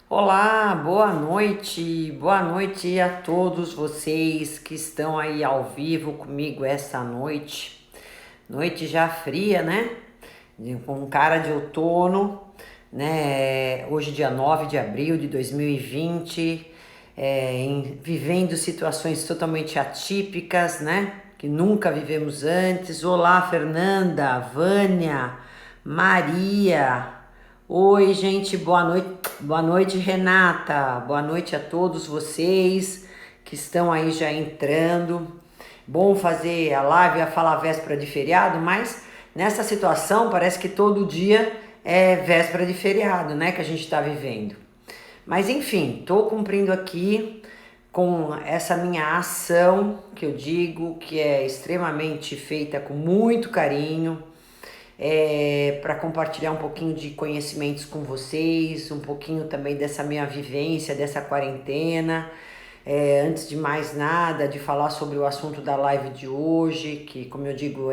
Olá, boa noite a todos vocês que estão aí ao vivo comigo essa noite. Noite já fria, né? Com cara de outono, né? Hoje, dia 9 de abril de 2020, vivendo situações totalmente atípicas, né? Que nunca vivemos antes. Olá, Fernanda, Vânia, Maria. Oi, gente, boa noite. Boa noite, Renata. Boa noite a todos vocês que estão aí já entrando. Bom fazer a live, a falar véspera de feriado, mas nessa situação parece que todo dia é véspera de feriado, né, que a gente está vivendo. Mas enfim, estou cumprindo aqui com essa minha ação que eu digo que é extremamente feita com muito carinho, para compartilhar um pouquinho de conhecimentos com vocês, um pouquinho também dessa minha vivência, dessa quarentena. Antes de mais nada, de falar sobre o assunto da live de hoje, que, como eu digo,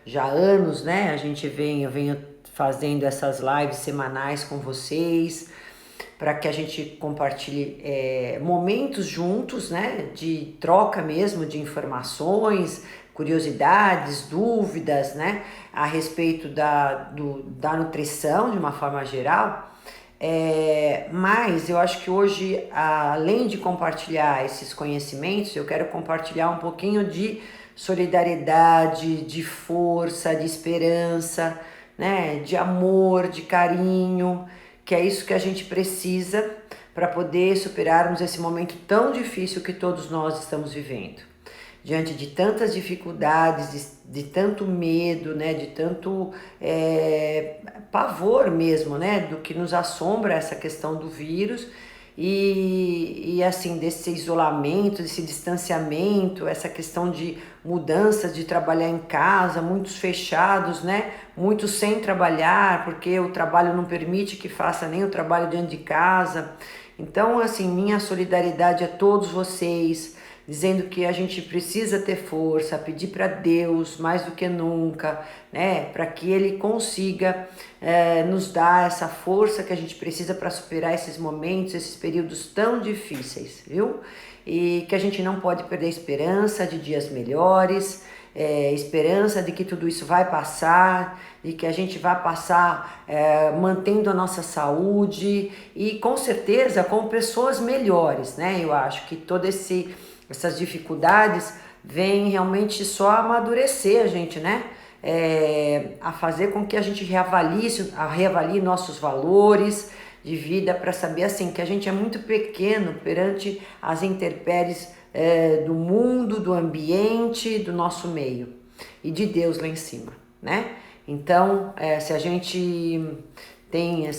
já há anos, né? Eu venho fazendo essas lives semanais com vocês, para que a gente compartilhe momentos juntos, né? De troca mesmo de informações, curiosidades, dúvidas, né? A respeito da nutrição de uma forma geral. Mas eu acho que hoje, além de compartilhar esses conhecimentos, eu quero compartilhar um pouquinho de solidariedade, de força, de esperança, né? De amor, de carinho, que é isso que a gente precisa para poder superarmos esse momento tão difícil que todos nós estamos vivendo. Diante de tantas dificuldades, de tanto medo, né, de tanto pavor mesmo, né, do que nos assombra essa questão do vírus e assim, desse isolamento, desse distanciamento, essa questão de mudança, de trabalhar em casa, muitos fechados, né, muitos sem trabalhar, porque o trabalho não permite que faça nem o trabalho dentro de casa. Então, assim, minha solidariedade a todos vocês, dizendo que a gente precisa ter força, pedir para Deus mais do que nunca, né, para que Ele consiga nos dar essa força que a gente precisa para superar esses momentos, esses períodos tão difíceis, viu? E que a gente não pode perder a esperança de dias melhores, esperança de que tudo isso vai passar, de que a gente vai passar mantendo a nossa saúde e com certeza com pessoas melhores, né? Eu acho que essas dificuldades vêm realmente só a amadurecer a gente, né? A fazer com que a gente reavalie nossos valores de vida, para saber assim que a gente é muito pequeno perante as intempéries do mundo, do ambiente, do nosso meio e de Deus lá em cima, né? Então, se a gente tem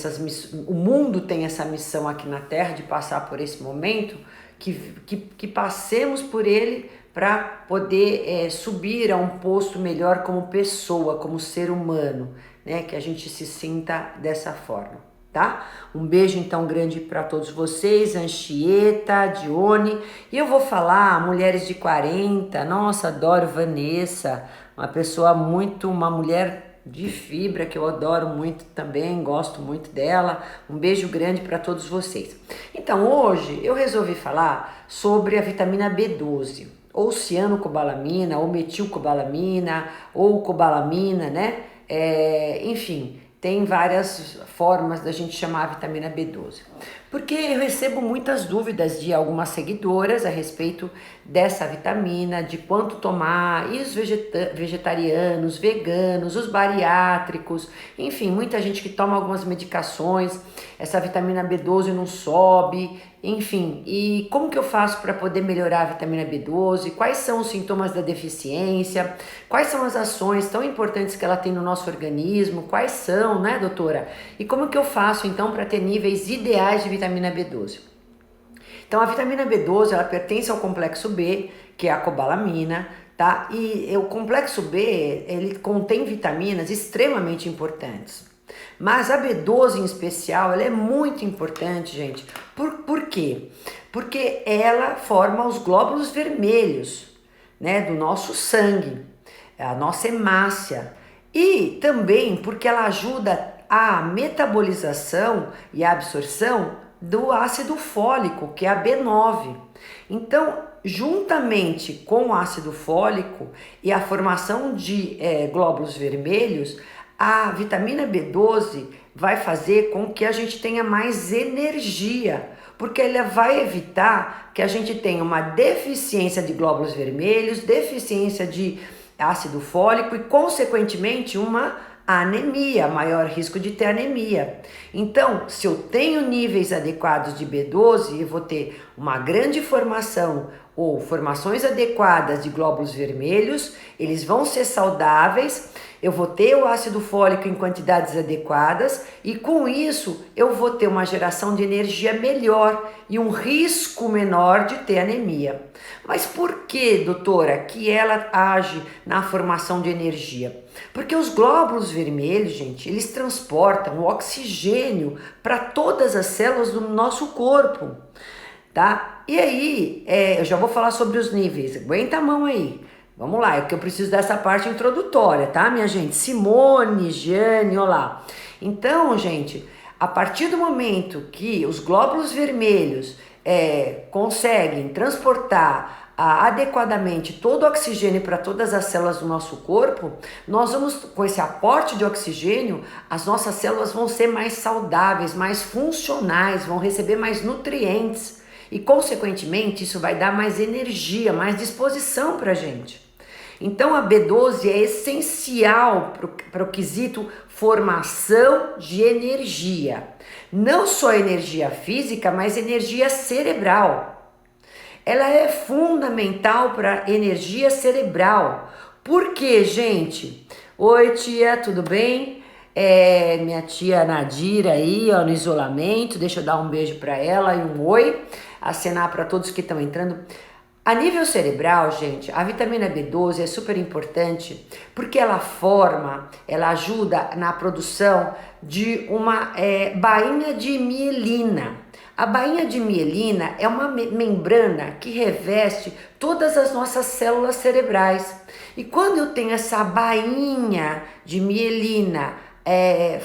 o mundo tem essa missão aqui na Terra de passar por esse momento, que passemos por ele para poder subir a um posto melhor como pessoa, como ser humano, né? Que a gente se sinta dessa forma, tá? Um beijo então grande para todos vocês, Anchieta, Dione, e eu vou falar mulheres de 40, nossa, adoro Vanessa, uma mulher de fibra que eu adoro muito também, gosto muito dela. Um beijo grande para todos vocês. Então, hoje eu resolvi falar sobre a vitamina B12, ou cianocobalamina, ou metilcobalamina, ou cobalamina, né? Enfim, tem várias formas da gente chamar a vitamina B12. Porque eu recebo muitas dúvidas de algumas seguidoras a respeito dessa vitamina, de quanto tomar, e os vegetarianos, veganos, os bariátricos, enfim, muita gente que toma algumas medicações, essa vitamina B12 não sobe, enfim, e como que eu faço para poder melhorar a vitamina B12? Quais são os sintomas da deficiência? Quais são as ações tão importantes que ela tem no nosso organismo? Quais são, né, doutora? E como que eu faço então para ter níveis ideais de vitamina B12? Então, a vitamina B12, ela pertence ao complexo B, que é a cobalamina, tá? E o complexo B, ele contém vitaminas extremamente importantes. Mas a B12 em especial, ela é muito importante, gente. Por quê? Porque ela forma os glóbulos vermelhos, né, do nosso sangue, a nossa hemácia. E também porque ela ajuda a metabolização e a absorção do ácido fólico, que é a B9. Então, juntamente com o ácido fólico e a formação de glóbulos vermelhos, a vitamina B12 vai fazer com que a gente tenha mais energia, porque ela vai evitar que a gente tenha uma deficiência de glóbulos vermelhos, deficiência de ácido fólico e, consequentemente, uma anemia, maior risco de ter anemia. Então, se eu tenho níveis adequados de B12, eu vou ter uma grande formação ou formações adequadas de glóbulos vermelhos, eles vão ser saudáveis, eu vou ter o ácido fólico em quantidades adequadas e com isso eu vou ter uma geração de energia melhor e um risco menor de ter anemia. Mas por que, doutora, que ela age na formação de energia? Porque os glóbulos vermelhos, gente, eles transportam o oxigênio para todas as células do nosso corpo, tá? E aí, eu já vou falar sobre os níveis, aguenta a mão aí. Vamos lá, é que eu preciso dessa parte introdutória, tá, minha gente? Simone, Jane, olá. Então, gente, a partir do momento que os glóbulos vermelhos conseguem transportar adequadamente todo o oxigênio para todas as células do nosso corpo, nós vamos, com esse aporte de oxigênio, as nossas células vão ser mais saudáveis, mais funcionais, vão receber mais nutrientes e, consequentemente, isso vai dar mais energia, mais disposição para a gente. Então a B12 é essencial para o quesito formação de energia. Não só energia física, mas energia cerebral. Ela é fundamental para energia cerebral. Por quê, gente? Oi, tia, tudo bem? Minha tia Nadira aí, ó, no isolamento. Deixa eu dar um beijo para ela e um oi. Acenar para todos que estão entrando. A nível cerebral, gente, a vitamina B12 é super importante porque ela ajuda na produção de uma bainha de mielina. A bainha de mielina é uma membrana que reveste todas as nossas células cerebrais. E quando eu tenho essa bainha de mielina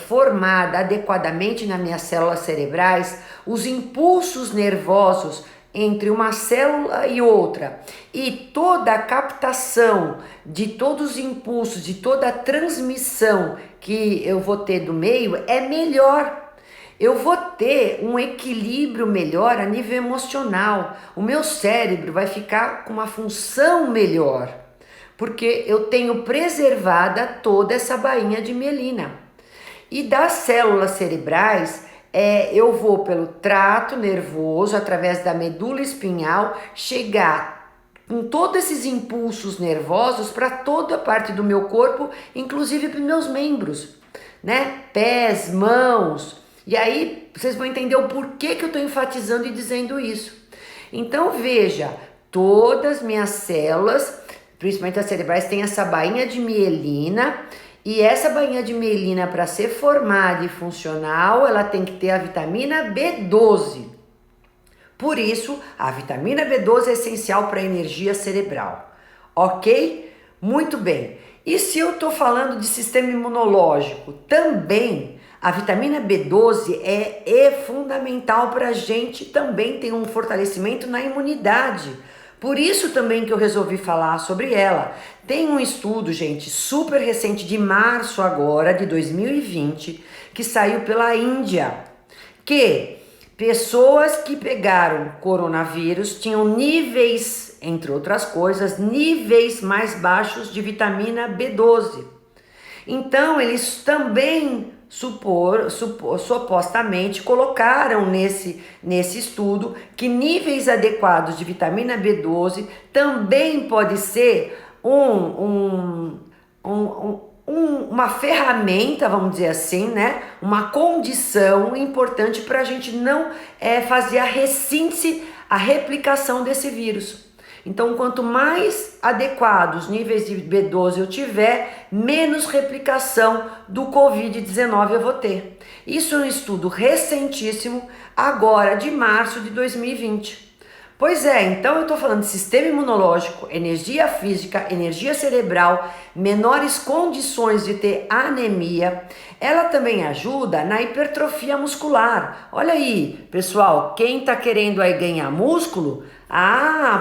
formada adequadamente nas minhas células cerebrais, os impulsos nervosos entre uma célula e outra e toda a captação de todos os impulsos, de toda a transmissão que eu vou ter do meio é melhor. Eu vou ter um equilíbrio melhor a nível emocional. O meu cérebro vai ficar com uma função melhor, porque eu tenho preservada toda essa bainha de mielina. E das células cerebrais, eu vou pelo trato nervoso, através da medula espinhal, chegar com todos esses impulsos nervosos para toda a parte do meu corpo, inclusive para os meus membros, né? Pés, mãos. E aí vocês vão entender o porquê que eu estou enfatizando e dizendo isso. Então veja, todas as minhas células, principalmente as cerebrais, têm essa bainha de mielina. E essa bainha de mielina, para ser formada e funcional, ela tem que ter a vitamina B12. Por isso, a vitamina B12 é essencial para a energia cerebral. Ok? Muito bem. E se eu estou falando de sistema imunológico, também a vitamina B12 é fundamental para a gente também ter um fortalecimento na imunidade. Por isso também que eu resolvi falar sobre ela. Tem um estudo, gente, super recente de março agora, de 2020, que saiu pela Índia, que pessoas que pegaram coronavírus tinham níveis, entre outras coisas, níveis mais baixos de vitamina B12. Então, eles também supostamente colocaram nesse estudo que níveis adequados de vitamina B12 também pode ser uma ferramenta, vamos dizer assim, né? Uma condição importante para a gente não fazer a ressíntese, a replicação desse vírus. Então, quanto mais adequados os níveis de B12 eu tiver, menos replicação do Covid-19 eu vou ter. Isso é um estudo recentíssimo, agora de março de 2020. Pois é, então eu tô falando de sistema imunológico, energia física, energia cerebral, menores condições de ter anemia. Ela também ajuda na hipertrofia muscular. Olha aí, pessoal, quem tá querendo aí ganhar músculo,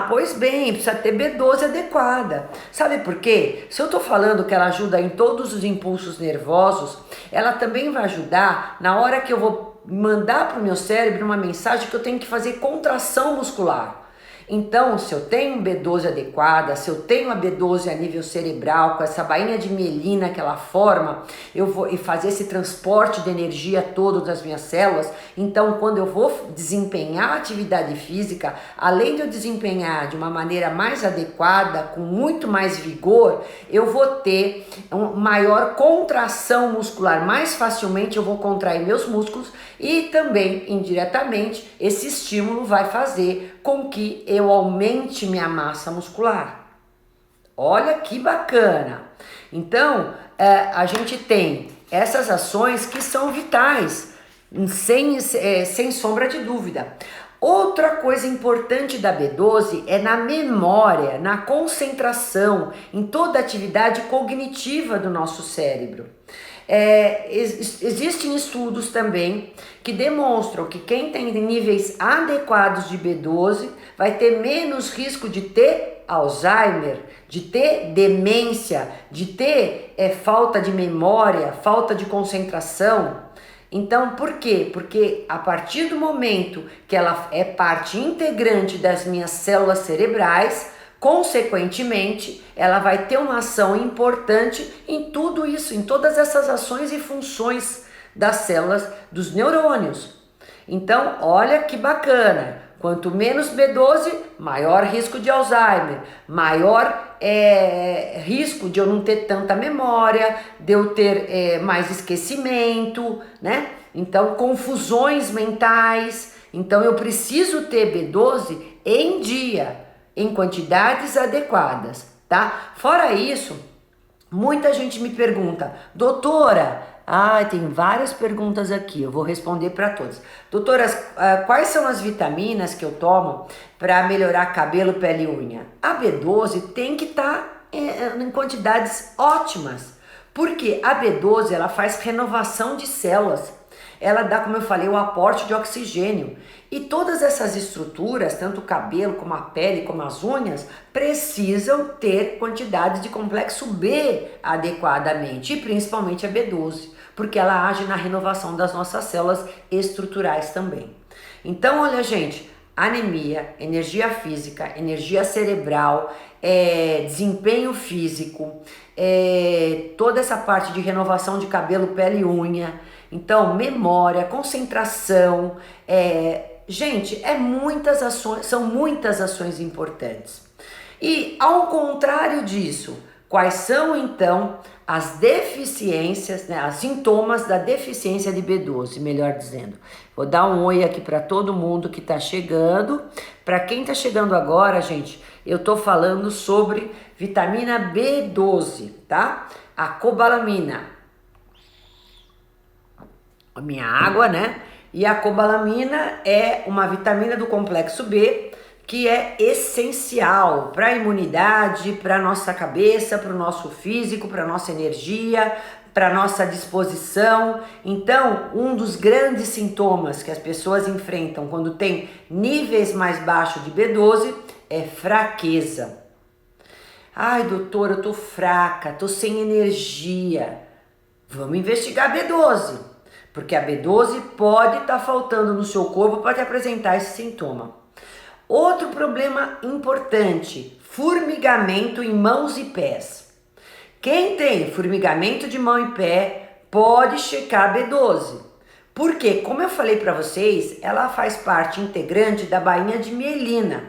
pois bem, precisa ter B12 adequada. Sabe por quê? Se eu tô falando que ela ajuda em todos os impulsos nervosos, ela também vai ajudar na hora que eu vou mandar para o meu cérebro uma mensagem que eu tenho que fazer contração muscular. Então, se eu tenho um B12 adequada, se eu tenho a B12 a nível cerebral, com essa bainha de mielina que ela forma, eu vou fazer esse transporte de energia todo das minhas células. Então, quando eu vou desempenhar a atividade física, além de eu desempenhar de uma maneira mais adequada, com muito mais vigor, eu vou ter uma maior contração muscular. Mais facilmente eu vou contrair meus músculos e também, indiretamente, esse estímulo vai fazer com que eu aumente minha massa muscular. Olha que bacana! Então, a gente tem essas ações que são vitais, sem sombra de dúvida. Outra coisa importante da B12 é na memória, na concentração, em toda a atividade cognitiva do nosso cérebro. Existem estudos também que demonstram que quem tem níveis adequados de B12 vai ter menos risco de ter Alzheimer, de ter demência, de ter falta de memória, falta de concentração. Então, por quê? Porque a partir do momento que ela é parte integrante das minhas células cerebrais, consequentemente, ela vai ter uma ação importante em tudo isso, em todas essas ações e funções das células dos neurônios. Então, olha que bacana. Quanto menos B12, maior risco de Alzheimer, maior risco de eu não ter tanta memória, de eu ter mais esquecimento, né? Então, confusões mentais. Então, eu preciso ter B12 em dia, em quantidades adequadas, tá? Fora isso, muita gente me pergunta, doutora, tem várias perguntas aqui, eu vou responder para todas. Doutoras, quais são as vitaminas que eu tomo para melhorar cabelo, pele e unha? A B12 tem que estar em quantidades ótimas, porque a B12 ela faz renovação de células, ela dá, como eu falei, o aporte de oxigênio. E todas essas estruturas, tanto o cabelo, como a pele, como as unhas, precisam ter quantidade de complexo B adequadamente, e principalmente a B12, porque ela age na renovação das nossas células estruturais também. Então, olha, gente, anemia, energia física, energia cerebral, desempenho físico, toda essa parte de renovação de cabelo, pele e unha, então memória, concentração, gente, são muitas ações importantes. E ao contrário disso, quais são então as deficiências, né, os sintomas da deficiência de B12, melhor dizendo. Vou dar um oi aqui para todo mundo que está chegando. Para quem está chegando agora, gente, eu estou falando sobre vitamina B12, tá? A cobalamina, a minha água, né? E a cobalamina é uma vitamina do complexo B que é essencial para a imunidade, para a nossa cabeça, para o nosso físico, para a nossa energia, para a nossa disposição. Então, um dos grandes sintomas que as pessoas enfrentam quando tem níveis mais baixos de B12 é fraqueza. Ai, doutora, eu tô fraca, tô sem energia. Vamos investigar B12, porque a B12 pode estar faltando no seu corpo para te apresentar esse sintoma. Outro problema importante, formigamento em mãos e pés. Quem tem formigamento de mão e pé pode checar B12. Porque, como eu falei para vocês, ela faz parte integrante da bainha de mielina,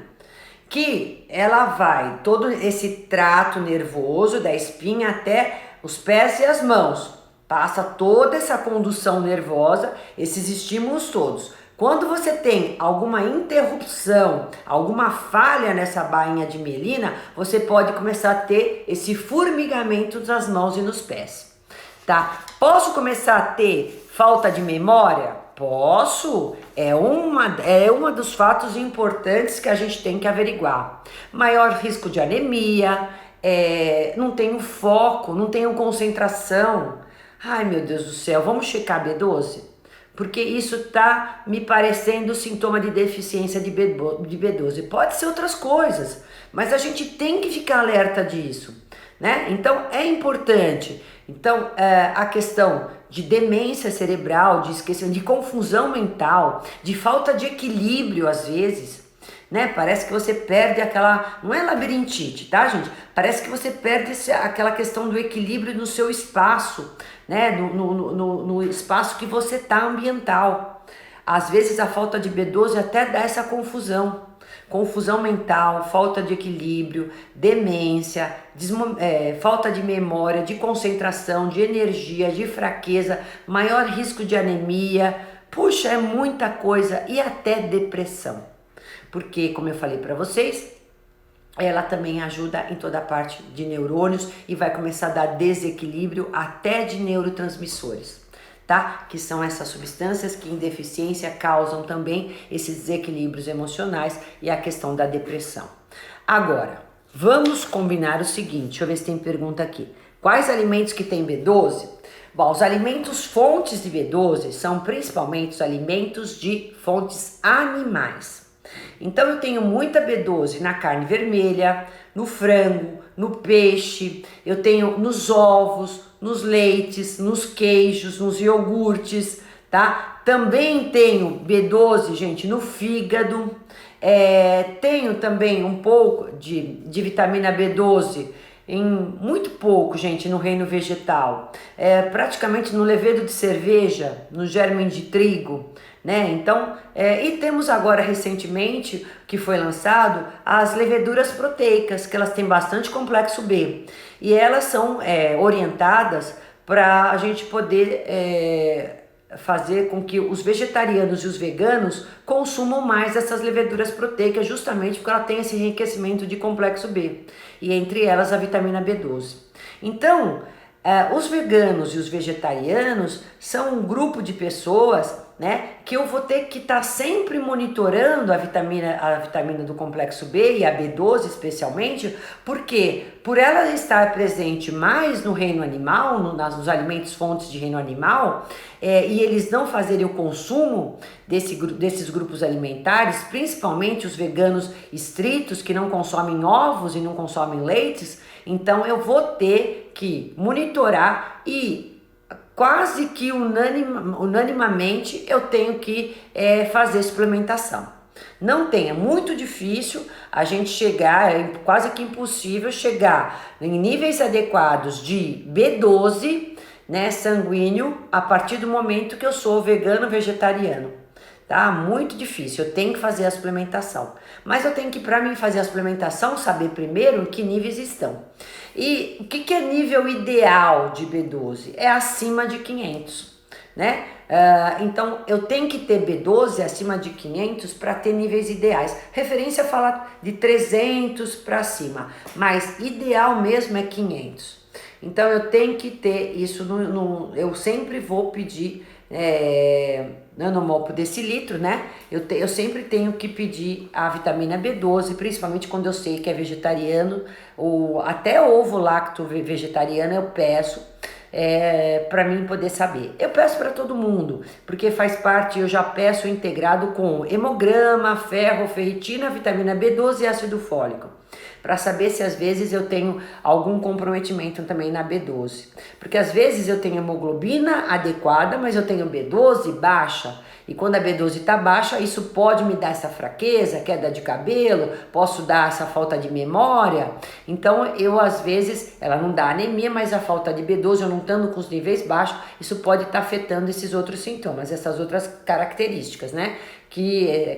que ela vai todo esse trato nervoso da espinha até os pés e as mãos. Passa toda essa condução nervosa, esses estímulos todos. Quando você tem alguma interrupção, alguma falha nessa bainha de mielina, você pode começar a ter esse formigamento nas mãos e nos pés, tá? Posso começar a ter falta de memória? Posso, é uma dos fatos importantes que a gente tem que averiguar. Maior risco de anemia, não tenho foco, não tenho concentração. Ai, meu Deus do céu, vamos checar B12? Porque isso tá me parecendo sintoma de deficiência de B12. Pode ser outras coisas, mas a gente tem que ficar alerta disso, né? Então é importante. Então a questão de demência cerebral, de esquecimento, de confusão mental, de falta de equilíbrio às vezes, né? Parece que você perde aquela, não é labirintite, tá, gente? Parece que você perde aquela questão do equilíbrio no seu espaço, né? No espaço que você tá ambiental. Às vezes a falta de B12 até dá essa confusão mental, falta de equilíbrio, demência, falta de memória, de concentração, de energia, de fraqueza, maior risco de anemia. Puxa, é muita coisa, e até depressão. Porque, como eu falei para vocês, ela também ajuda em toda a parte de neurônios e vai começar a dar desequilíbrio até de neurotransmissores, tá? Que são essas substâncias que em deficiência causam também esses desequilíbrios emocionais e a questão da depressão. Agora, vamos combinar o seguinte, deixa eu ver se tem pergunta aqui. Quais alimentos que tem B12? Bom, os alimentos fontes de B12 são principalmente os alimentos de fontes animais. Então eu tenho muita B12 na carne vermelha, no frango, no peixe, eu tenho nos ovos, nos leites, nos queijos, nos iogurtes, tá? Também tenho B12, gente, no fígado, tenho também um pouco de vitamina B12, muito pouco, gente, no reino vegetal, praticamente no levedo de cerveja, no germe de trigo, né? Então, e temos agora recentemente que foi lançado as leveduras proteicas, que elas têm bastante complexo B e elas são orientadas para a gente poder fazer com que os vegetarianos e os veganos consumam mais essas leveduras proteicas, justamente porque ela tem esse enriquecimento de complexo B e entre elas a vitamina B12. Então, os veganos e os vegetarianos são um grupo de pessoas, né, que eu vou ter que estar sempre monitorando a vitamina do complexo B e a B12 especialmente, porque por ela estar presente mais no reino animal, nos alimentos fontes de reino animal, e eles não fazerem o consumo desses grupos alimentares, principalmente os veganos estritos que não consomem ovos e não consomem leites, então eu vou ter que monitorar e quase que unanimamente eu tenho que fazer suplementação. Não tem, é muito difícil a gente chegar, é quase que impossível chegar em níveis adequados de B12, né, sanguíneo, a partir do momento que eu sou vegano, vegetariano. Tá? Muito difícil, eu tenho que fazer a suplementação. Mas eu tenho que, para mim fazer a suplementação, saber primeiro em que níveis estão. E o que é nível ideal de B12? É acima de 500, né? Então eu tenho que ter B12 acima de 500 para ter níveis ideais. Referência fala de 300 para cima, mas ideal mesmo é 500. Então eu tenho que ter isso, eu sempre vou pedir nanomol por decilitro, né? Eu sempre tenho que pedir a vitamina B12, principalmente quando eu sei que é vegetariano, ou até ovo lacto vegetariano eu peço, para mim poder saber. Eu peço para todo mundo, porque faz parte, eu já peço integrado com hemograma, ferro, ferritina, vitamina B12 e ácido fólico, para saber se às vezes eu tenho algum comprometimento também na B12. Porque às vezes eu tenho hemoglobina adequada, mas eu tenho B12 baixa. E quando a B12 está baixa, isso pode me dar essa fraqueza, queda de cabelo, posso dar essa falta de memória. Então eu às vezes, ela não dá anemia, mas a falta de B12, eu não estando com os níveis baixos, isso pode estar afetando esses outros sintomas, essas outras características, né?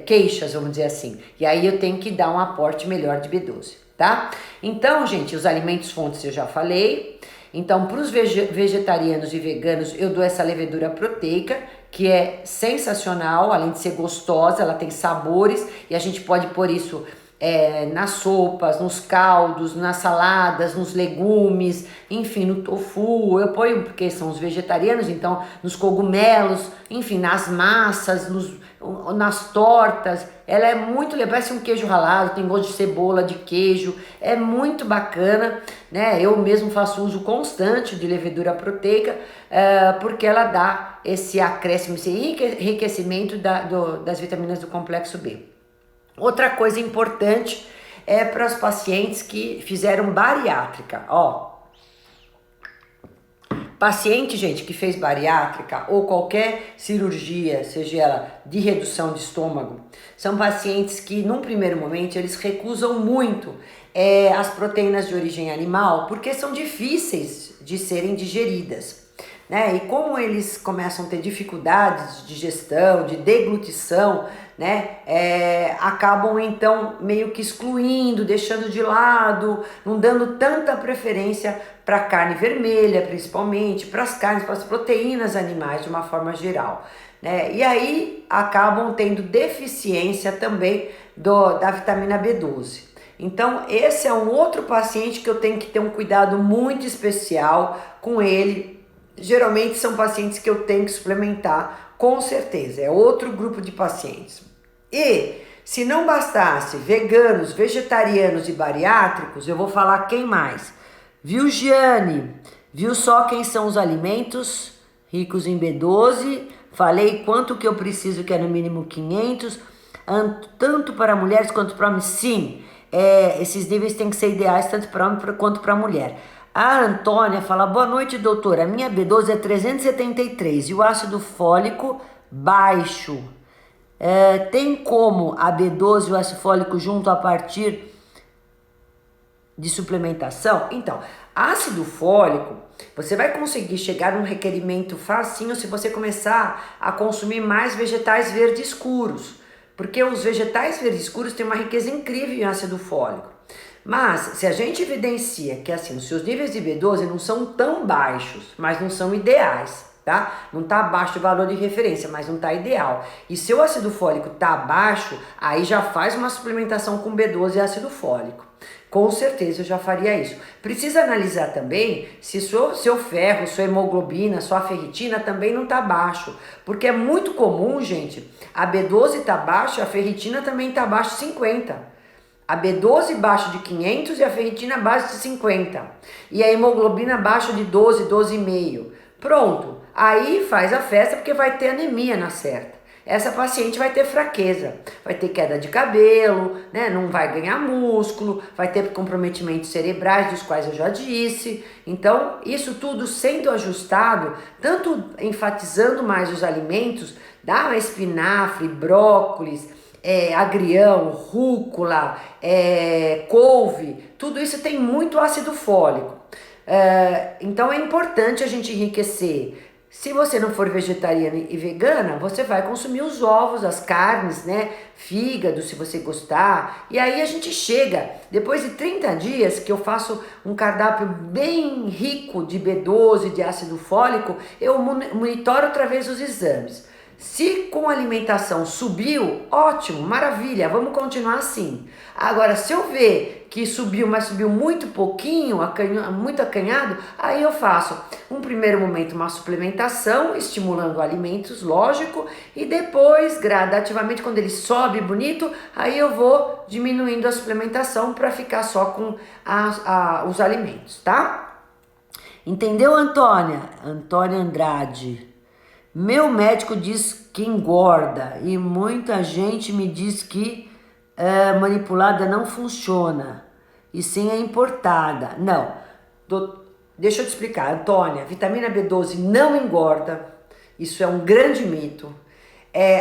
Queixas, vamos dizer assim. E aí eu tenho que dar um aporte melhor de B12. Tá? Então, gente, os alimentos fontes eu já falei. Então, para os vegetarianos e veganos, eu dou essa levedura proteica, que é sensacional, além de ser gostosa, ela tem sabores e a gente pode pôr isso nas sopas, nos caldos, nas saladas, nos legumes, enfim, no tofu, eu ponho porque são os vegetarianos, então nos cogumelos, enfim, nas massas, nas tortas. Ela é muito legal, parece um queijo ralado, tem gosto de cebola, de queijo, é muito bacana, né? Eu mesmo faço uso constante de levedura proteica, porque ela dá esse acréscimo, esse enriquecimento das vitaminas do complexo B. Outra coisa importante é para os pacientes que fizeram bariátrica, paciente, gente, que fez bariátrica ou qualquer cirurgia, seja ela de redução de estômago, são pacientes que num primeiro momento eles recusam muito as proteínas de origem animal porque são difíceis de serem digeridas. Né? E como eles começam a ter dificuldades de digestão, de deglutição, né? Acabam então meio que excluindo, deixando de lado, não dando tanta preferência para a carne vermelha, principalmente, para as carnes, para as proteínas animais de uma forma geral. Né? E aí acabam tendo deficiência também da vitamina B12. Então esse é um outro paciente que eu tenho que ter um cuidado muito especial com ele. Geralmente são pacientes que eu tenho que suplementar, com certeza, é outro grupo de pacientes. E se não bastasse veganos, vegetarianos e bariátricos, eu vou falar quem mais. Viu, Giane? Viu só quem são os alimentos ricos em B12? Falei quanto que eu preciso, que é no mínimo 500, tanto para mulheres quanto para homens. Sim, esses níveis têm que ser ideais tanto para homem quanto para mulher. A Antônia fala, boa noite, doutora, a minha B12 é 373 e o ácido fólico baixo. Tem como a B12 e o ácido fólico junto a partir de suplementação? Então, ácido fólico, você vai conseguir chegar num requerimento facinho se você começar a consumir mais vegetais verdes escuros, porque os vegetais verdes escuros têm uma riqueza incrível em ácido fólico. Mas, se a gente evidencia que assim, os seus níveis de B12 não são tão baixos, mas não são ideais, tá? Não tá abaixo do valor de referência, mas não tá ideal. E seu ácido fólico tá abaixo, aí já faz uma suplementação com B12 e ácido fólico. Com certeza eu já faria isso. Precisa analisar também se seu ferro, sua hemoglobina, sua ferritina também não tá baixo. Porque é muito comum, gente, a B12 tá baixa, a ferritina também tá abaixo de 50. A B12 abaixo de 500 e a ferritina abaixo de 50. E a hemoglobina abaixo de 12, 12,5. Pronto, aí faz a festa porque vai ter anemia na certa. Essa paciente vai ter fraqueza, vai ter queda de cabelo, né? Não vai ganhar músculo, vai ter comprometimentos cerebrais, dos quais eu já disse. Então, isso tudo sendo ajustado, tanto enfatizando mais os alimentos, dá espinafre, brócolis, agrião, rúcula, couve, tudo isso tem muito ácido fólico. Então é importante a gente enriquecer. Se você não for vegetariana e vegana, você vai consumir os ovos, as carnes, né? Fígado, se você gostar. E aí a gente chega, depois de 30 dias que eu faço um cardápio bem rico de B12, de ácido fólico, eu monitoro outra vez os exames. Se com a alimentação subiu, ótimo, maravilha, vamos continuar assim. Agora, se eu ver que subiu, mas subiu muito pouquinho, muito acanhado, aí eu faço um primeiro momento uma suplementação, estimulando alimentos, lógico, e depois, gradativamente, quando ele sobe bonito, aí eu vou diminuindo a suplementação para ficar só com os alimentos, tá? Entendeu, Antônia? Antônia Andrade. Meu médico diz que engorda e muita gente me diz que manipulada não funciona e sim é importada. Não, deixa eu te explicar, Antônia, vitamina B12 não engorda, isso é um grande mito.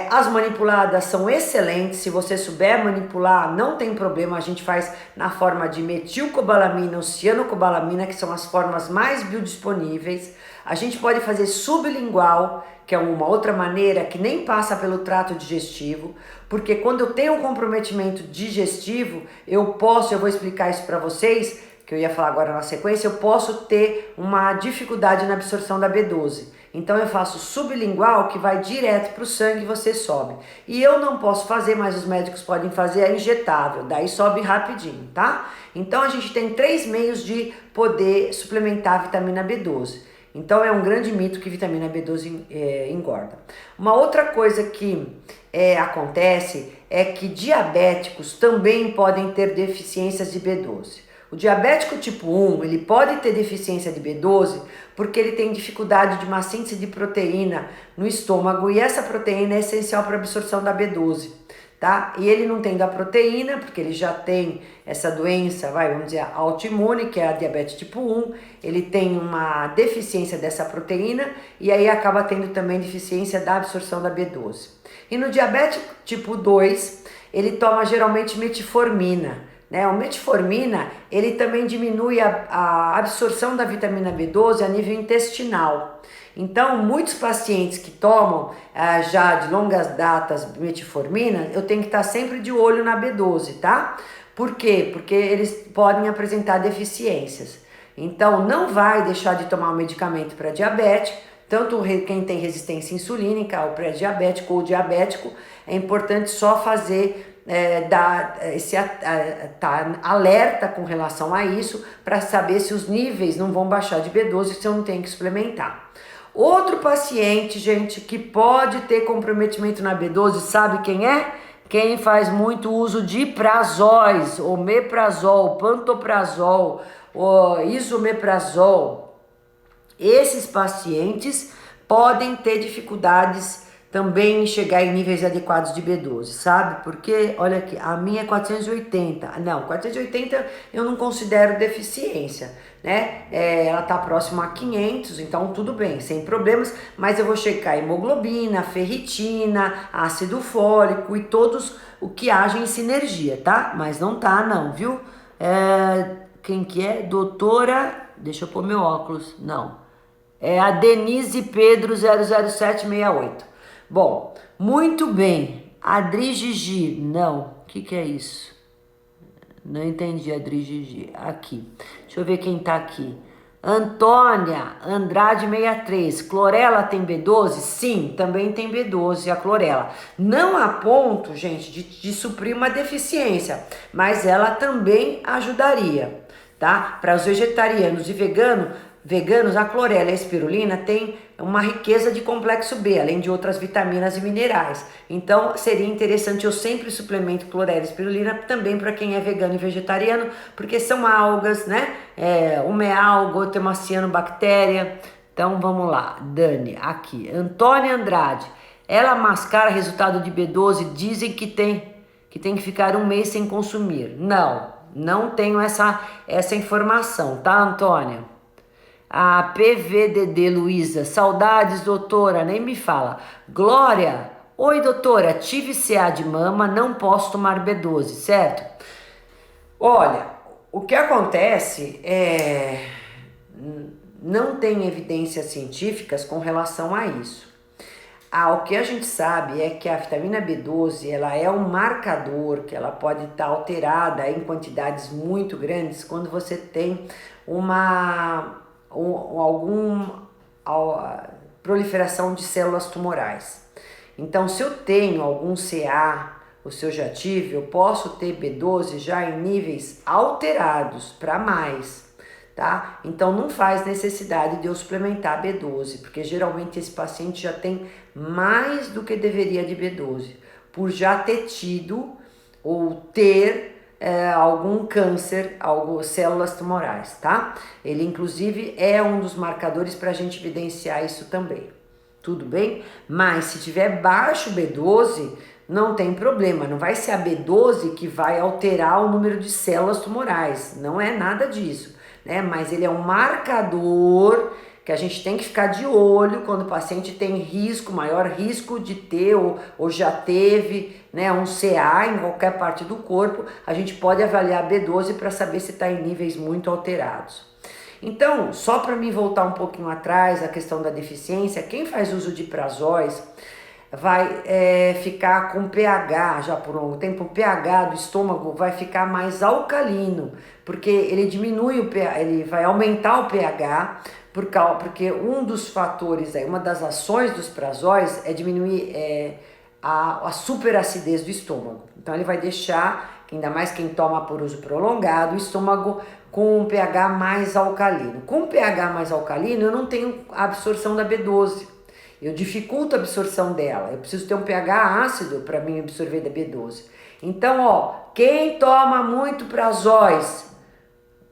As manipuladas são excelentes, se você souber manipular não tem problema, a gente faz na forma de metilcobalamina ou cianocobalamina, que são as formas mais biodisponíveis. A gente pode fazer sublingual, que é uma outra maneira que nem passa pelo trato digestivo, porque quando eu tenho um comprometimento digestivo, eu vou explicar isso para vocês, que eu ia falar agora na sequência, eu posso ter uma dificuldade na absorção da B12. Então eu faço sublingual, que vai direto para o sangue e você sobe. E eu não posso fazer, mas os médicos podem fazer, a injetável, daí sobe rapidinho, tá? Então a gente tem 3 meios de poder suplementar a vitamina B12. Então é um grande mito que vitamina B12 engorda. Uma outra coisa que acontece é que diabéticos também podem ter deficiências de B12. O diabético tipo 1, ele pode ter deficiência de B12 porque ele tem dificuldade de uma síntese de proteína no estômago e essa proteína é essencial para a absorção da B12, tá? E ele não tem da proteína porque ele já tem essa doença, vamos dizer, autoimune, que é a diabetes tipo 1, ele tem uma deficiência dessa proteína e aí acaba tendo também deficiência da absorção da B12. E no diabético tipo 2, ele toma geralmente metformina. O metformina, ele também diminui a absorção da vitamina B12 a nível intestinal. Então, muitos pacientes que tomam já de longas datas metformina, eu tenho que estar sempre de olho na B12, tá? Por quê? Porque eles podem apresentar deficiências. Então, não vai deixar de tomar um medicamento para diabético, tanto quem tem resistência insulínica, o pré-diabético ou diabético, é importante só fazer tá alerta com relação a isso para saber se os níveis não vão baixar de B12 se eu não tenho que suplementar. Outro paciente, gente, que pode ter comprometimento na B12, sabe quem é? Quem faz muito uso de prazóis, omeprazol, pantoprazol, isomeprazol. Esses pacientes podem ter dificuldades também em chegar em níveis adequados de B12, sabe? Porque, olha aqui, a minha é 480. Não, 480 eu não considero deficiência, né? Ela tá próxima a 500, então tudo bem, sem problemas, mas eu vou checar hemoglobina, ferritina, ácido fólico e todos o que agem em sinergia, tá? Mas não tá não, viu? Quem que é? Doutora, deixa eu pôr meu óculos, não. É a Denise Pedro 00768. Bom, muito bem. Adri Gigi, não. O que é isso? Não entendi, Adri Gigi. Aqui. Deixa eu ver quem tá aqui. Antônia Andrade 63. Clorela tem B12? Sim, também tem B12 a clorela. Não a ponto, gente, de suprir uma deficiência, mas ela também ajudaria, tá? Para os vegetarianos e veganos, a clorela e a espirulina têm uma riqueza de complexo B, além de outras vitaminas e minerais. Então, seria interessante, eu sempre suplemento clorela e espirulina também para quem é vegano e vegetariano, porque são algas, né? Uma é alga, outra é uma cianobactéria. Então, vamos lá. Dani, aqui. Antônia Andrade. Ela mascara resultado de B12, dizem que tem que ficar 1 mês sem consumir. Não tenho essa informação, tá, Antônia? A PVDD Luísa, saudades, doutora, nem me fala. Glória, oi, doutora, tive CA de mama, não posso tomar B12, certo? Olha, o que acontece não tem evidências científicas com relação a isso. O que a gente sabe é que a vitamina B12, ela é um marcador que ela pode estar alterada em quantidades muito grandes quando você tem proliferação de células tumorais. Então, se eu tenho algum CA, ou se eu já tive, eu posso ter B12 já em níveis alterados para mais, tá? Então, não faz necessidade de eu suplementar B12, porque geralmente esse paciente já tem mais do que deveria de B12, por já ter tido ou ter algum câncer, células tumorais, tá? Ele, inclusive, é um dos marcadores para a gente evidenciar isso também. Tudo bem? Mas se tiver baixo B12, não tem problema. Não vai ser a B12 que vai alterar o número de células tumorais. Não é nada disso, né? Mas ele é um marcador que a gente tem que ficar de olho quando o paciente tem maior risco de ter ou já teve, né, um CA em qualquer parte do corpo. A gente pode avaliar a B12 para saber se está em níveis muito alterados. Então, só para me voltar um pouquinho atrás, a questão da deficiência, quem faz uso de prazóis vai ficar com pH já por um tempo, o pH do estômago vai ficar mais alcalino, porque ele diminui o pH, ele vai aumentar o pH, porque um dos fatores, uma das ações dos prazóis é diminuir a superacidez do estômago. Então ele vai deixar, ainda mais quem toma por uso prolongado, o estômago com um pH mais alcalino. Com um pH mais alcalino eu não tenho a absorção da B12. Eu dificulto a absorção dela. Eu preciso ter um pH ácido para mim absorver da B12. Então, quem toma muito prazóis,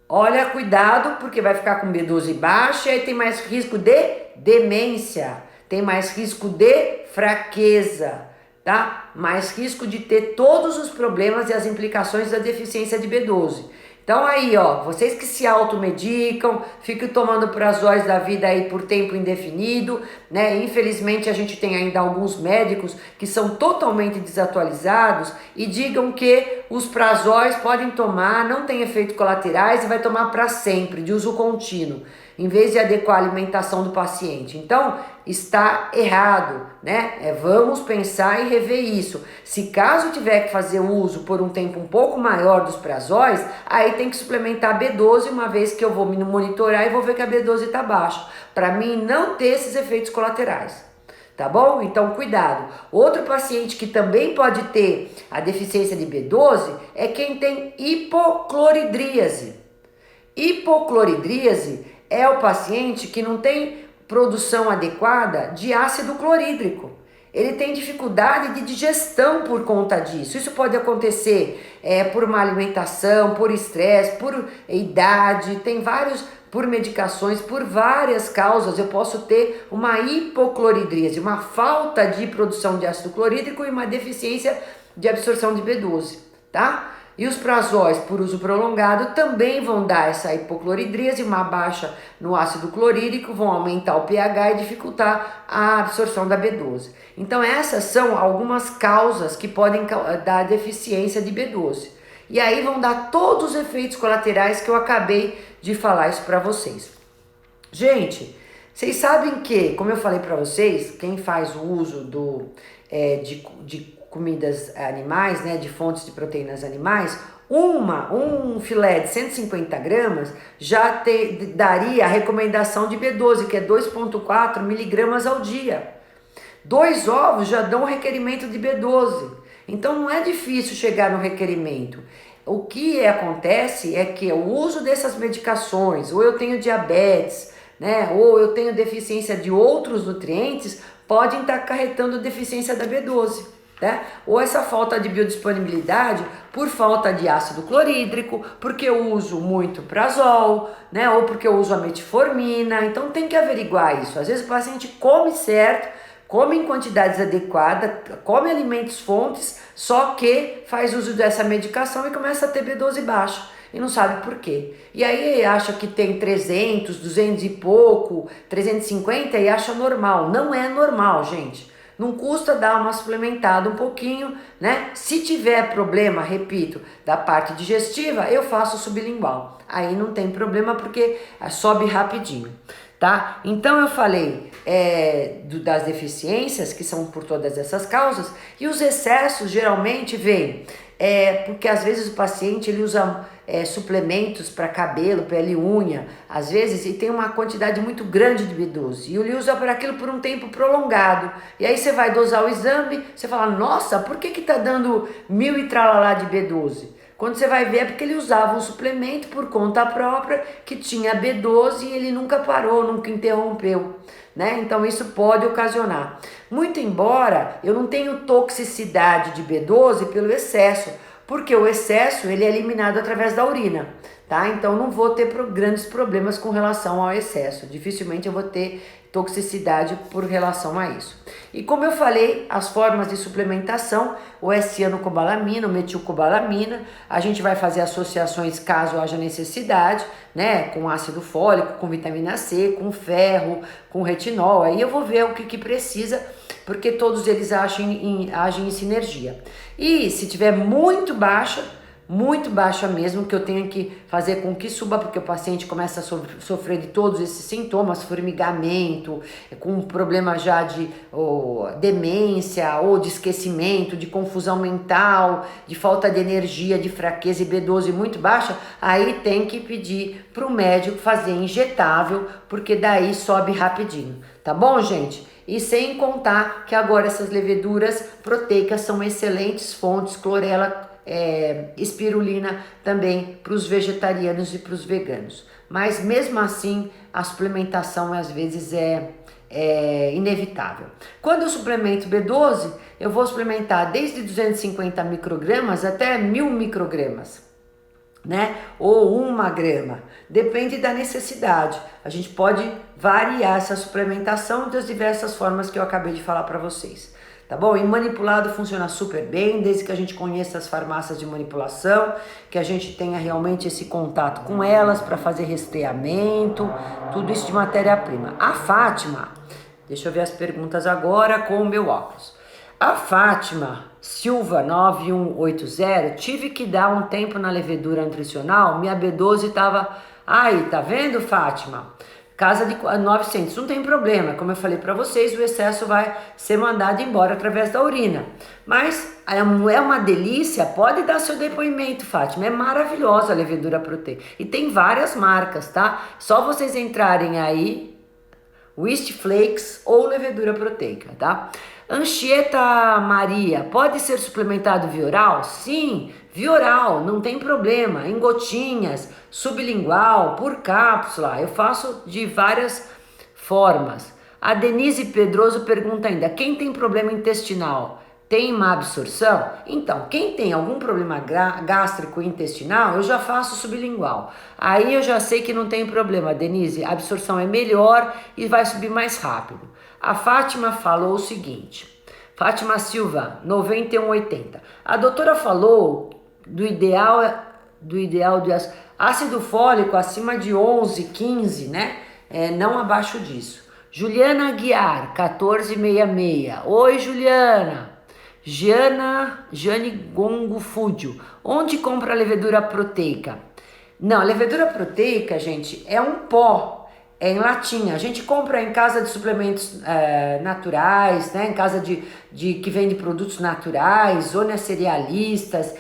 olha, cuidado, porque vai ficar com B12 baixa e aí tem mais risco de demência, tem mais risco de fraqueza, tá? Mais risco de ter todos os problemas e as implicações da deficiência de B12. Então aí, vocês que se automedicam, ficam tomando prazóis da vida aí por tempo indefinido, né? Infelizmente a gente tem ainda alguns médicos que são totalmente desatualizados e digam que os prazóis podem tomar, não tem efeitos colaterais e vai tomar para sempre, de uso contínuo, em vez de adequar a alimentação do paciente. Então, está errado, né? Vamos pensar e rever isso. Se caso tiver que fazer uso por um tempo um pouco maior dos prazóis, aí tem que suplementar B12, uma vez que eu vou me monitorar e vou ver que a B12 está baixa, para mim não ter esses efeitos colaterais. Tá bom? Então, cuidado. Outro paciente que também pode ter a deficiência de B12 é quem tem hipocloridríase. Hipocloridríase é o paciente que não tem produção adequada de ácido clorídrico. Ele tem dificuldade de digestão por conta disso. Isso pode acontecer por má alimentação, por estresse, por idade, por medicações, por várias causas. Eu posso ter uma hipocloridríase, uma falta de produção de ácido clorídrico e uma deficiência de absorção de B12, tá? E os prazóis por uso prolongado também vão dar essa hipocloridríase, uma baixa no ácido clorídrico, vão aumentar o pH e dificultar a absorção da B12. Então essas são algumas causas que podem dar deficiência de B12. E aí vão dar todos os efeitos colaterais que eu acabei de falar isso para vocês. Gente, vocês sabem que, como eu falei para vocês, quem faz o uso de comidas animais, né, de fontes de proteínas animais, um filé de 150 gramas já daria a recomendação de B12, que é 2,4 miligramas ao dia. 2 ovos já dão requerimento de B12. Então não é difícil chegar no requerimento. O que acontece é que o uso dessas medicações, ou eu tenho diabetes, né, ou eu tenho deficiência de outros nutrientes, podem estar acarretando deficiência da B12. Né? Ou essa falta de biodisponibilidade por falta de ácido clorídrico, porque eu uso muito prazol, né? Ou porque eu uso a metformina. Então tem que averiguar isso. Às vezes o paciente come certo, come em quantidades adequadas, come alimentos fontes, só que faz uso dessa medicação e começa a ter B12 baixa e não sabe por quê. E aí acha que tem 300, 200 e pouco, 350 e acha normal. Não é normal, gente. Não custa dar uma suplementada um pouquinho, né? Se tiver problema, repito, da parte digestiva, eu faço sublingual. Aí não tem problema porque sobe rapidinho, tá? Então eu falei das deficiências, que são por todas essas causas, e os excessos geralmente vêm porque às vezes o paciente ele usa suplementos para cabelo, pele e unha, às vezes, e tem uma quantidade muito grande de B12, e ele usa para aquilo por um tempo prolongado, e aí você vai dosar o exame, você fala, nossa, por que tá dando 1000 e tralalá de B12? Quando você vai ver é porque ele usava um suplemento por conta própria que tinha B12 e ele nunca parou, nunca interrompeu, né? Então isso pode ocasionar. Muito embora eu não tenha toxicidade de B12 pelo excesso, porque o excesso ele é eliminado através da urina, tá? Então não vou ter grandes problemas com relação ao excesso. Dificilmente eu vou ter toxicidade por relação a isso. E como eu falei, as formas de suplementação, o S-cianocobalamina, o metilcobalamina, a gente vai fazer associações caso haja necessidade, né, com ácido fólico, com vitamina C, com ferro, com retinol, aí eu vou ver o que precisa, porque todos eles agem em sinergia. E se tiver muito baixa, muito baixa mesmo, que eu tenho que fazer com que suba, porque o paciente começa a sofrer de todos esses sintomas, formigamento, com problema já de demência, ou de esquecimento, de confusão mental, de falta de energia, de fraqueza e B12 muito baixa, aí tem que pedir para o médico fazer injetável, porque daí sobe rapidinho, tá bom, gente? E sem contar que agora essas leveduras proteicas são excelentes fontes, clorela, espirulina também para os vegetarianos e para os veganos. Mas mesmo assim, a suplementação às vezes é inevitável. Quando eu suplemento B12, eu vou suplementar desde 250 microgramas até 1000 microgramas, né? Ou 1 grama, depende da necessidade. A gente pode variar essa suplementação das diversas formas que eu acabei de falar para vocês, tá bom? E manipulado funciona super bem, desde que a gente conheça as farmácias de manipulação, que a gente tenha realmente esse contato com elas para fazer rastreamento, tudo isso de matéria-prima. A Fátima, deixa eu ver as perguntas agora com o meu óculos. A Fátima Silva 9180, tive que dar um tempo na levedura nutricional, minha B12 estava... Aí, tá vendo, Fátima? Casa de 900, não tem problema, como eu falei para vocês, o excesso vai ser mandado embora através da urina. Mas é uma delícia, pode dar seu depoimento, Fátima, é maravilhosa a levedura proteica. E tem várias marcas, tá? Só vocês entrarem aí, Wheat Flakes ou levedura proteica, tá? Anchieta Maria, pode ser suplementado via oral? Sim, via oral, não tem problema, em gotinhas, sublingual, por cápsula, eu faço de várias formas. A Denise Pedroso pergunta ainda, quem tem problema intestinal tem má absorção? Então, quem tem algum problema gástrico intestinal, eu já faço sublingual. Aí eu já sei que não tem problema, Denise, a absorção é melhor e vai subir mais rápido. A Fátima falou o seguinte, Fátima Silva, 9180. A doutora falou do ideal de ácido fólico acima de 11, 15, né? Não abaixo disso. Juliana Aguiar, 1466. Oi, Juliana. Jane Gongo Fúdio. Onde compra a levedura proteica? Não, a levedura proteica, gente, é um pó. É em latinha, a gente compra em casa de suplementos naturais, né? Em casa que vende produtos naturais, zonas cerealistas,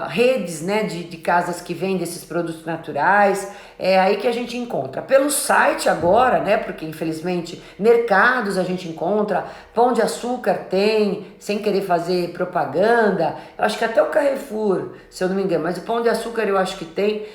redes, né? de casas que vendem esses produtos naturais, é aí que a gente encontra. Pelo site agora, né? Porque infelizmente mercados a gente encontra, Pão de Açúcar tem, sem querer fazer propaganda, eu acho que até o Carrefour, se eu não me engano, mas o Pão de Açúcar eu acho que tem,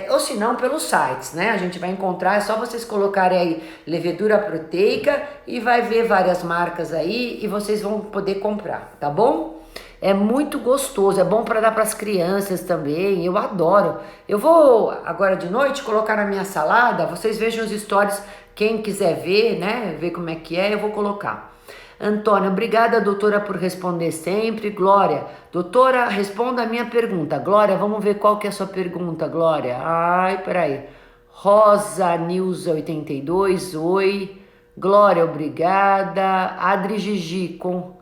ou se não pelos sites, né? A gente vai encontrar, é só vocês colocarem aí levedura proteica e vai ver várias marcas aí e vocês vão poder comprar, tá bom? É muito gostoso, é bom para dar para as crianças também, eu adoro. Eu vou agora de noite colocar na minha salada, vocês vejam os stories, quem quiser ver, né, ver como é que é, eu vou colocar. Antônia, obrigada, doutora, por responder sempre. Glória, doutora, responda a minha pergunta. Glória, vamos ver qual que é a sua pergunta, Glória. Ai, peraí. Rosa Nilza 82, oi. Glória, obrigada. Adri Gigi, com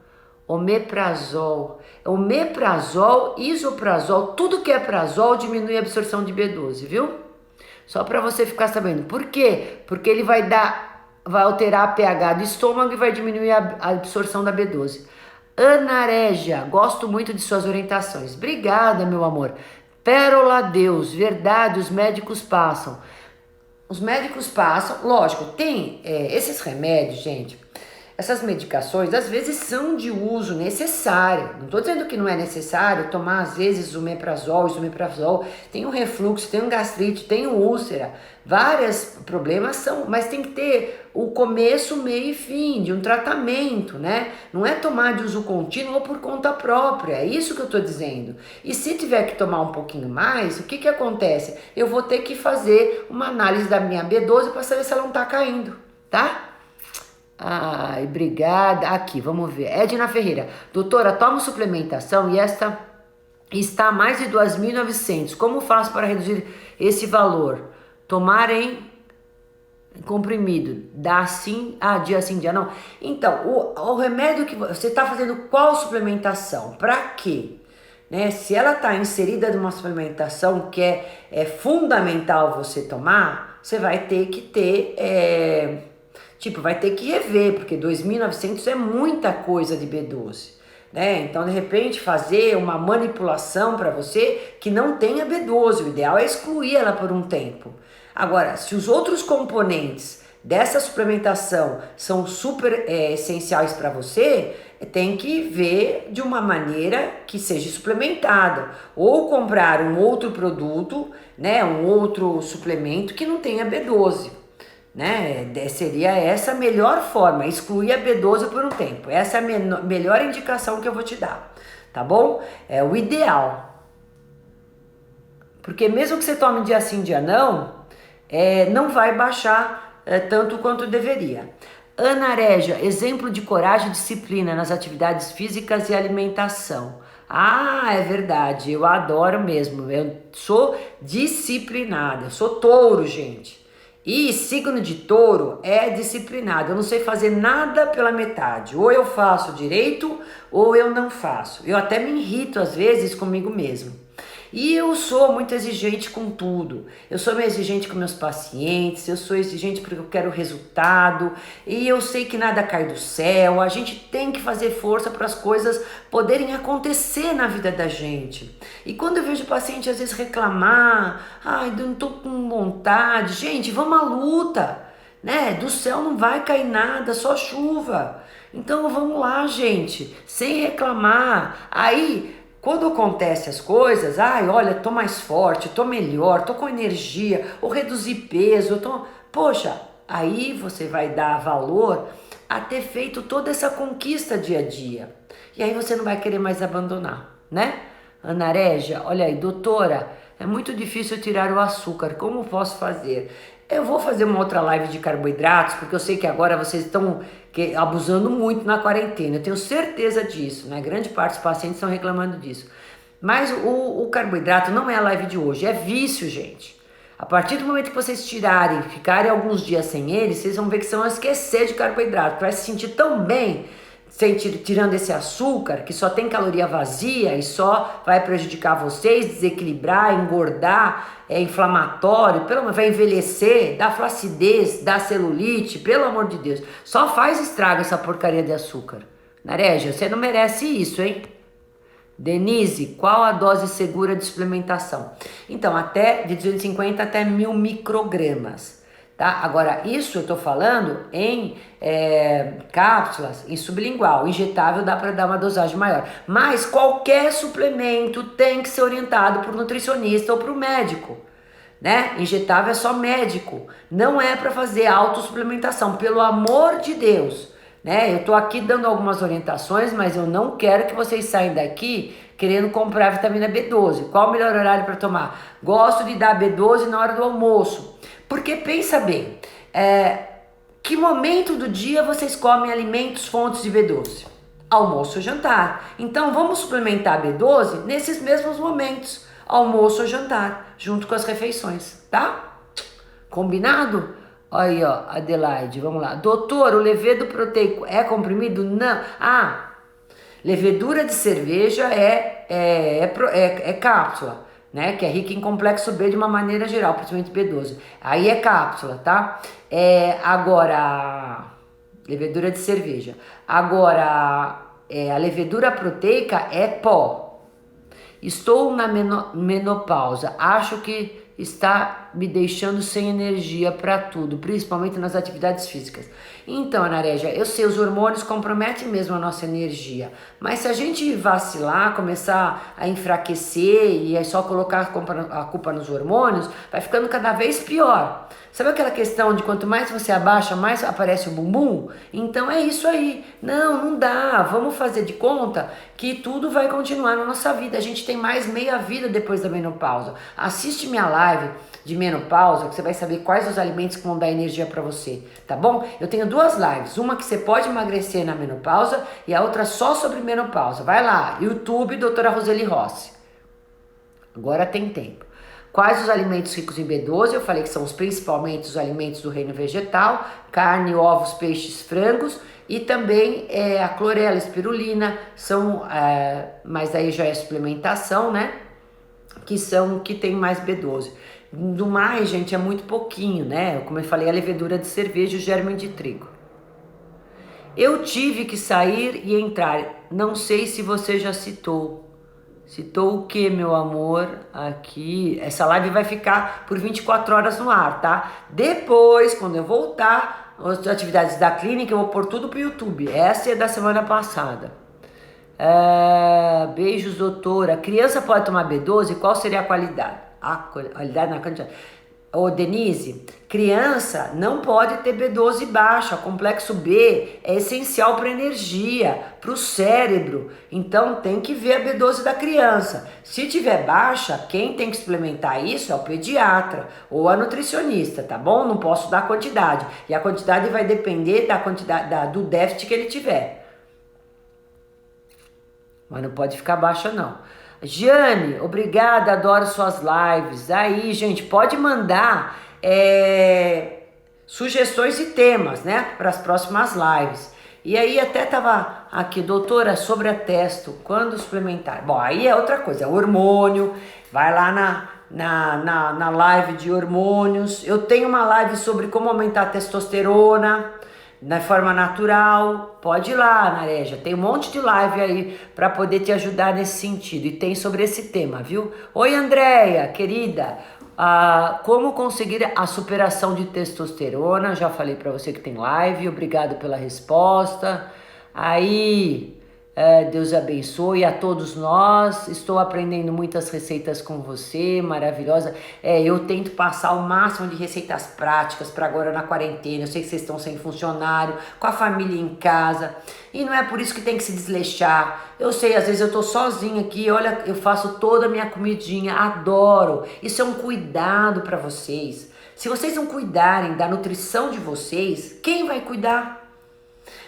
omeprazol. Omeprazol, isoprazol, tudo que é prazol diminui a absorção de B12, viu? Só para você ficar sabendo. Por quê? Porque ele vai alterar a pH do estômago e vai diminuir a absorção da B12. Ana Régia, gosto muito de suas orientações. Obrigada, meu amor. Pérola Deus, verdade, os médicos passam. Os médicos passam, lógico, tem esses remédios, gente, essas medicações às vezes são de uso necessário. Não estou dizendo que não é necessário tomar às vezes omeprazol, tem um refluxo, tem um gastrite, tem um úlcera, vários problemas são, mas tem que ter o começo, meio e fim de um tratamento, né? Não é tomar de uso contínuo ou por conta própria, é isso que eu estou dizendo. E se tiver que tomar um pouquinho mais, o que acontece? Eu vou ter que fazer uma análise da minha B12 para saber se ela não está caindo, tá? Ai, obrigada. Aqui, vamos ver. Edna Ferreira. Doutora, tomo suplementação e esta está a mais de 2.900. Como faço para reduzir esse valor? Tomar em comprimido. Dá sim? Dia sim, dia não. Então, o remédio que você está fazendo, qual suplementação? Para quê? né? Se ela está inserida numa suplementação que é fundamental você tomar, você vai ter que ter, vai ter que rever, porque 2.900 é muita coisa de B12. Né? Então, de repente, fazer uma manipulação para você que não tenha B12, o ideal é excluir ela por um tempo. Agora, se os outros componentes dessa suplementação são super essenciais para você, tem que ver de uma maneira que seja suplementada, ou comprar um outro produto, né, um outro suplemento que não tenha B12. Né? Seria essa a melhor forma, excluir a B12 por um tempo. Essa é a melhor indicação que eu vou te dar, tá bom? É o ideal. Porque mesmo que você tome dia sim, dia não vai baixar tanto quanto deveria. Ana Régia, exemplo de coragem e disciplina nas atividades físicas e alimentação. Ah, é verdade, eu adoro mesmo, eu sou disciplinada, eu sou touro, gente. E signo de touro é disciplinado, eu não sei fazer nada pela metade, ou eu faço direito ou eu não faço. Eu até me irrito às vezes comigo mesmo. E eu sou muito exigente com tudo, eu sou meio exigente com meus pacientes, eu sou exigente porque eu quero resultado, e eu sei que nada cai do céu, a gente tem que fazer força para as coisas poderem acontecer na vida da gente. E quando eu vejo o paciente às vezes reclamar, ai, não tô com vontade, gente, vamos à luta, né? Do céu não vai cair nada, só chuva. Então vamos lá, gente, sem reclamar. Aí, quando acontecem as coisas, olha, tô mais forte, tô melhor, tô com energia, ou reduzi peso, Poxa, aí você vai dar valor a ter feito toda essa conquista dia a dia. E aí você não vai querer mais abandonar, né? Ana Régia, olha aí, doutora, é muito difícil tirar o açúcar, como posso fazer? Eu vou fazer uma outra live de carboidratos, porque eu sei que agora vocês estão abusando muito na quarentena, eu tenho certeza disso, né? Grande parte dos pacientes estão reclamando disso. Mas o carboidrato não é a live de hoje, é vício, gente. A partir do momento que vocês tirarem, ficarem alguns dias sem ele, vocês vão ver que vocês vão esquecer de carboidrato, vai se sentir tão bem tirando esse açúcar, que só tem caloria vazia e só vai prejudicar vocês, desequilibrar, engordar, é inflamatório, vai envelhecer, dá flacidez, dá celulite, pelo amor de Deus. Só faz estrago essa porcaria de açúcar. Nareja, você não merece isso, hein? Denise, qual a dose segura de suplementação? Então, de 250 até 1.000 microgramas. Tá? Agora, isso eu tô falando em cápsulas, em sublingual. Injetável dá para dar uma dosagem maior. Mas qualquer suplemento tem que ser orientado por nutricionista ou por médico. Né? Injetável é só médico. Não é para fazer autossuplementação, pelo amor de Deus. Né? Eu tô aqui dando algumas orientações, mas eu não quero que vocês saiam daqui querendo comprar vitamina B12. Qual o melhor horário para tomar? Gosto de dar B12 na hora do almoço. Porque pensa bem, que momento do dia vocês comem alimentos fontes de B12? Almoço ou jantar. Então vamos suplementar B12 nesses mesmos momentos, almoço ou jantar, junto com as refeições, tá? Combinado? Aí, ó, Adelaide, vamos lá. Doutor, o levedo proteico é comprimido? Não. Levedura de cerveja é cápsula, né? Que é rica em complexo B de uma maneira geral, principalmente B12. Aí é cápsula, tá? Agora, levedura de cerveja. Agora, a levedura proteica é pó. Estou na menopausa. Acho que está me deixando sem energia para tudo, principalmente nas atividades físicas. Então, Ana Régia, eu sei, os hormônios comprometem mesmo a nossa energia, mas se a gente vacilar, começar a enfraquecer e é só colocar a culpa nos hormônios, vai ficando cada vez pior. Sabe aquela questão de quanto mais você abaixa, mais aparece o bumbum? Então é isso aí. Não dá. Vamos fazer de conta que tudo vai continuar na nossa vida. A gente tem mais meia vida depois da menopausa. Assiste minha live de menopausa, que você vai saber quais os alimentos que vão dar energia para você, tá bom? Eu tenho duas lives, uma que você pode emagrecer na menopausa e a outra só sobre menopausa. Vai lá, YouTube, doutora Roseli Rossi. Agora tem tempo. Quais os alimentos ricos em B12? Eu falei que são principalmente os alimentos do reino vegetal, carne, ovos, peixes, frangos, e também a clorela, espirulina, mas aí já é suplementação, né? Que tem mais B12. Do mais, gente, é muito pouquinho, né? Como eu falei, a levedura de cerveja e o germe de trigo. Eu tive que sair e entrar. Não sei se você já citou. Citou o que, meu amor? Aqui. Essa live vai ficar por 24 horas no ar, tá? Depois, quando eu voltar, as atividades da clínica, eu vou pôr tudo pro YouTube. Essa é da semana passada. Beijos, doutora. Criança pode tomar B12? Qual seria a qualidade? A qualidade na quantidade. Ô, Denise, criança não pode ter B12 baixa. Complexo B é essencial para energia, para o cérebro. Então tem que ver a B12 da criança. Se tiver baixa, quem tem que suplementar isso é o pediatra ou a nutricionista, tá bom? Não posso dar quantidade. E a quantidade vai depender da quantidade do déficit que ele tiver. Mas não pode ficar baixa, não. Giane, obrigada, adoro suas lives. Aí, gente, pode mandar sugestões de temas, né, para as próximas lives. E aí até tava aqui, doutora, sobre a testo, quando suplementar? Bom, aí é outra coisa, é hormônio, vai lá na live de hormônios. Eu tenho uma live sobre como aumentar a testosterona na forma natural. Pode ir lá, Nareja, tem um monte de live aí para poder te ajudar nesse sentido, e tem sobre esse tema, viu? Oi, Andréia, querida, como conseguir a superação de testosterona? Já falei para você que tem live, obrigado pela resposta. Aí, Deus abençoe a todos nós. Estou aprendendo muitas receitas com você, maravilhosa. Eu tento passar o máximo de receitas práticas para agora na quarentena. Eu sei que vocês estão sem funcionário, com a família em casa, e não é por isso que tem que se desleixar. Eu sei, às vezes eu tô sozinha aqui, olha, eu faço toda a minha comidinha, adoro. Isso é um cuidado para vocês. Se vocês não cuidarem da nutrição de vocês, quem vai cuidar?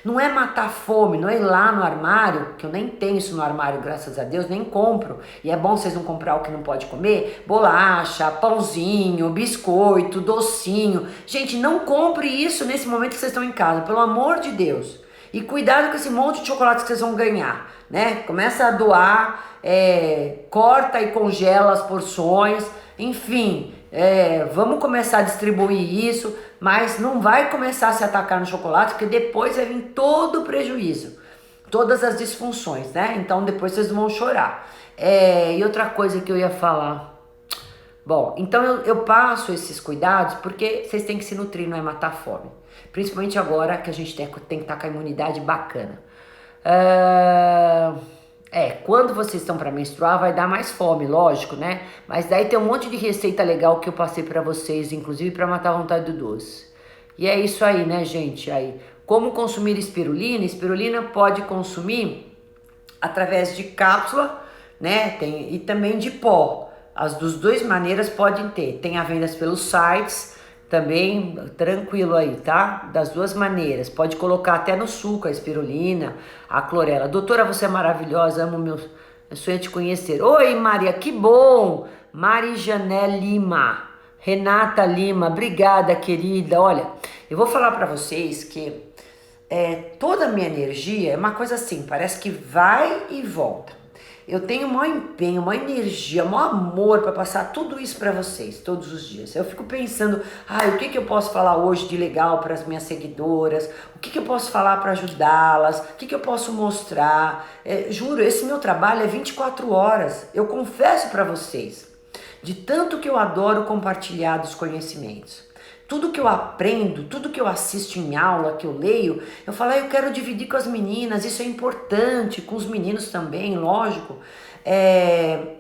Não é matar a fome, não é ir lá no armário, que eu nem tenho isso no armário, graças a Deus, nem compro. E é bom vocês não comprar o que não pode comer, bolacha, pãozinho, biscoito, docinho. Gente, não compre isso nesse momento que vocês estão em casa, pelo amor de Deus. E cuidado com esse monte de chocolate que vocês vão ganhar, né? Começa a doar, corta e congela as porções, enfim. Vamos começar a distribuir isso, mas não vai começar a se atacar no chocolate, porque depois vai vir todo o prejuízo, todas as disfunções, né? Então depois vocês vão chorar. E outra coisa que eu ia falar, bom, então eu passo esses cuidados porque vocês têm que se nutrir, não é matar fome, principalmente agora que a gente tem que estar com a imunidade bacana. Quando vocês estão para menstruar vai dar mais fome, lógico, né? Mas daí tem um monte de receita legal que eu passei para vocês, inclusive para matar a vontade do doce. E é isso aí, né, gente? Aí, como consumir espirulina? Espirulina pode consumir através de cápsula, né? E também de pó. As das duas maneiras podem ter. Tem a venda pelos sites. Também tranquilo aí, tá? Das duas maneiras. Pode colocar até no suco a espirulina, a clorela. Doutora, você é maravilhosa, amo meu sonho te conhecer. Oi, Maria, que bom! Marijané Lima, Renata Lima, obrigada, querida. Olha, eu vou falar pra vocês que toda a minha energia é uma coisa assim, parece que vai e volta. Eu tenho o maior empenho, maior energia, maior amor para passar tudo isso para vocês, todos os dias. Eu fico pensando, o que eu posso falar hoje de legal para as minhas seguidoras? O que eu posso falar para ajudá-las? O que eu posso mostrar? Juro, esse meu trabalho é 24 horas. Eu confesso para vocês, de tanto que eu adoro compartilhar dos conhecimentos. Tudo que eu aprendo, tudo que eu assisto em aula, que eu leio, eu falo, eu quero dividir com as meninas, isso é importante, com os meninos também, lógico.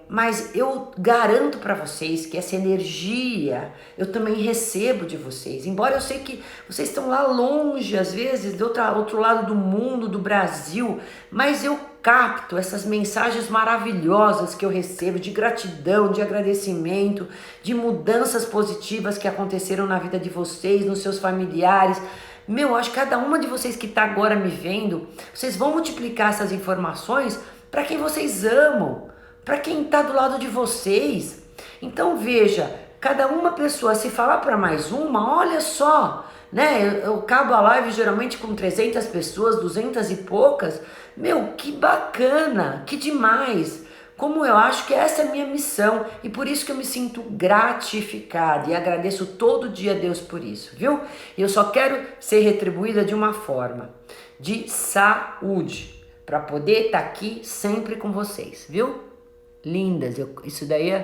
Mas eu garanto para vocês que essa energia eu também recebo de vocês. Embora eu sei que vocês estão lá longe, às vezes, do outro lado do mundo, do Brasil, mas eu capto essas mensagens maravilhosas que eu recebo de gratidão, de agradecimento, de mudanças positivas que aconteceram na vida de vocês, nos seus familiares. Acho que cada uma de vocês que está agora me vendo, vocês vão multiplicar essas informações para quem vocês amam, para quem está do lado de vocês. Então veja, cada uma pessoa, se falar para mais uma, olha só, né? Eu acabo a live geralmente com 300 pessoas, 200 e poucas. Meu, que bacana, que demais. Como eu acho que essa é a minha missão e por isso que eu me sinto gratificada e agradeço todo dia a Deus por isso, viu? E eu só quero ser retribuída de uma forma, de saúde, para poder estar aqui sempre com vocês, viu? Lindas, isso daí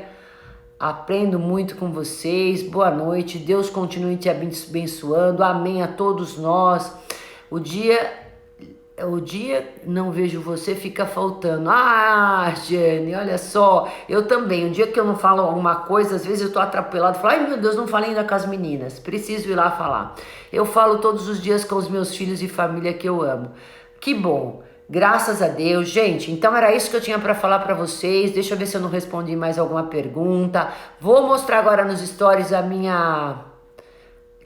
aprendo muito com vocês. Boa noite, Deus continue te abençoando, amém a todos nós. O dia não vejo você, fica faltando. Ah, Jane, olha só, eu também, o dia que eu não falo alguma coisa, às vezes eu tô atropelado, falo, ai meu Deus, não falei ainda com as meninas, preciso ir lá falar. Eu falo todos os dias com os meus filhos e família que eu amo. Que bom, graças a Deus. Gente, então era isso que eu tinha para falar para vocês. Deixa eu ver se eu não respondi mais alguma pergunta. Vou mostrar agora nos stories a minha...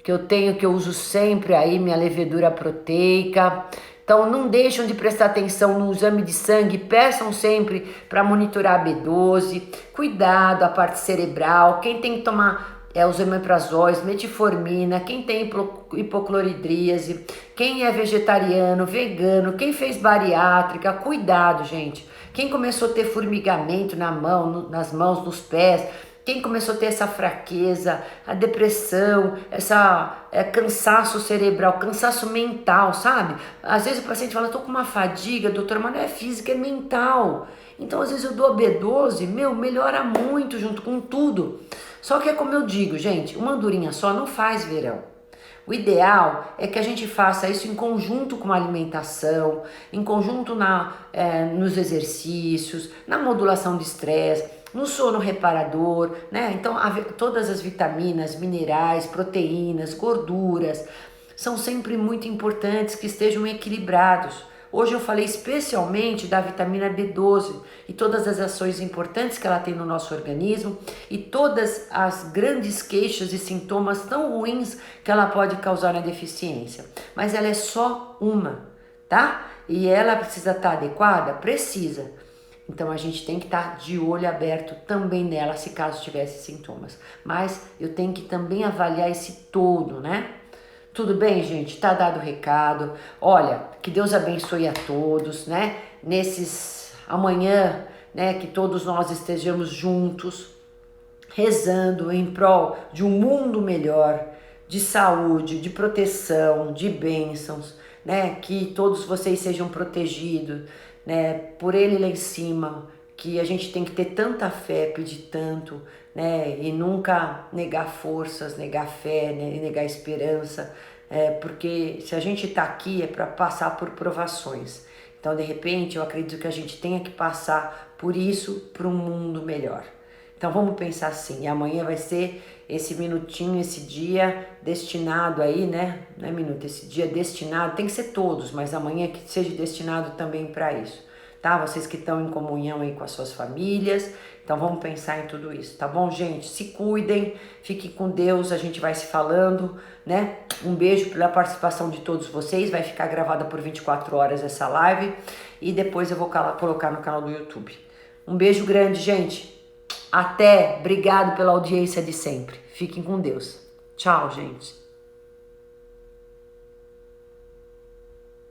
que eu tenho, que eu uso sempre aí, minha levedura proteica. Então não deixam de prestar atenção no exame de sangue, peçam sempre para monitorar a B12, cuidado a parte cerebral, quem tem que tomar os omeprazóis, metformina, quem tem hipocloridríase, quem é vegetariano, vegano, quem fez bariátrica, cuidado gente, quem começou a ter formigamento na mão, nas mãos, nos pés, quem começou a ter essa fraqueza, a depressão, cansaço cerebral, cansaço mental, sabe? Às vezes o paciente fala, tô com uma fadiga, doutora, mas não é física, é mental. Então às vezes eu dou a B12, melhora muito junto com tudo. Só que é como eu digo, gente, uma andorinha só não faz verão. O ideal é que a gente faça isso em conjunto com a alimentação, em conjunto nos exercícios, na modulação de estresse, no sono reparador, né? Então, todas as vitaminas, minerais, proteínas, gorduras, são sempre muito importantes que estejam equilibrados. Hoje eu falei especialmente da vitamina B12 e todas as ações importantes que ela tem no nosso organismo e todas as grandes queixas e sintomas tão ruins que ela pode causar na deficiência. Mas ela é só uma, tá? E ela precisa estar adequada? Precisa. Então a gente tem que estar de olho aberto também nela, se caso tivesse sintomas. Mas eu tenho que também avaliar esse todo, né? Tudo bem, gente? Tá dado o recado. Olha, que Deus abençoe a todos, né? Amanhã, né? Que todos nós estejamos juntos, rezando em prol de um mundo melhor, de saúde, de proteção, de bênçãos, né? Que todos vocês sejam protegidos, né, por ele lá em cima, que a gente tem que ter tanta fé, pedir tanto, né, e nunca negar forças, negar fé, né, negar esperança, porque se a gente tá aqui é para passar por provações. Então, de repente, eu acredito que a gente tenha que passar por isso para um mundo melhor. Então, vamos pensar assim, e amanhã vai ser esse minutinho, esse dia destinado aí, né? Não é minuto, esse dia destinado, tem que ser todos, mas amanhã que seja destinado também para isso, tá? Vocês que estão em comunhão aí com as suas famílias, então vamos pensar em tudo isso, tá bom, gente? Se cuidem, fiquem com Deus, a gente vai se falando, né? Um beijo pela participação de todos vocês, vai ficar gravada por 24 horas essa live e depois eu vou colocar no canal do YouTube. Um beijo grande, gente. Até, obrigado pela audiência de sempre. Fiquem com Deus. Tchau, gente.